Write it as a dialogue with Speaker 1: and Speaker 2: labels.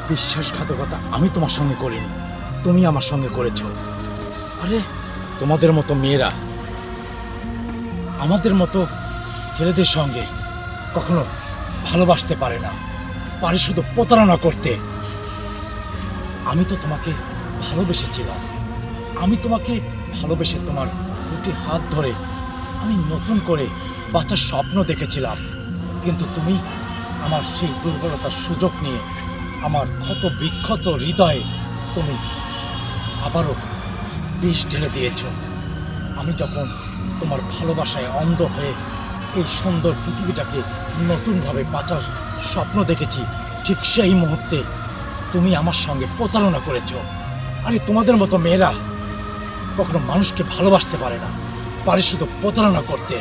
Speaker 1: বিশ্বাসঘাতকতা আমি তোমার সঙ্গে করিনি, তুমি আমার সঙ্গে করেছো। আরে তোমাদের মতো মেয়েরা আমাদের মতো ছেলেদের সঙ্গে কখনো ভালোবাসতে পারে না, পারে শুধু প্রতারণা করতে। আমি তো তোমাকে ভালোবেসেছিলাম, আমি তোমাকে ভালোবেসে তোমার দুটি হাত ধরে আমি নতুন করে বাঁচার স্বপ্ন দেখেছিলাম। কিন্তু তুমি আমার সেই দুর্বলতার সুযোগ নিয়ে আমার ক্ষত বিক্ষত হৃদয়ে তুমি আবারও বিষ ঢেলে দিয়েছ। আমি যখন তোমার ভালোবাসায় অন্ধ হয়ে এই সুন্দর পৃথিবীটাকে নতুনভাবে বাঁচার স্বপ্ন দেখেছি, ঠিক সেই মুহূর্তে তুমি আমার সঙ্গে প্রতারণা করেছ। আরে তোমাদের মতো মেয়েরা কখনো মানুষকে ভালোবাসতে পারে না, পারে শুধু প্রতারণা করতে।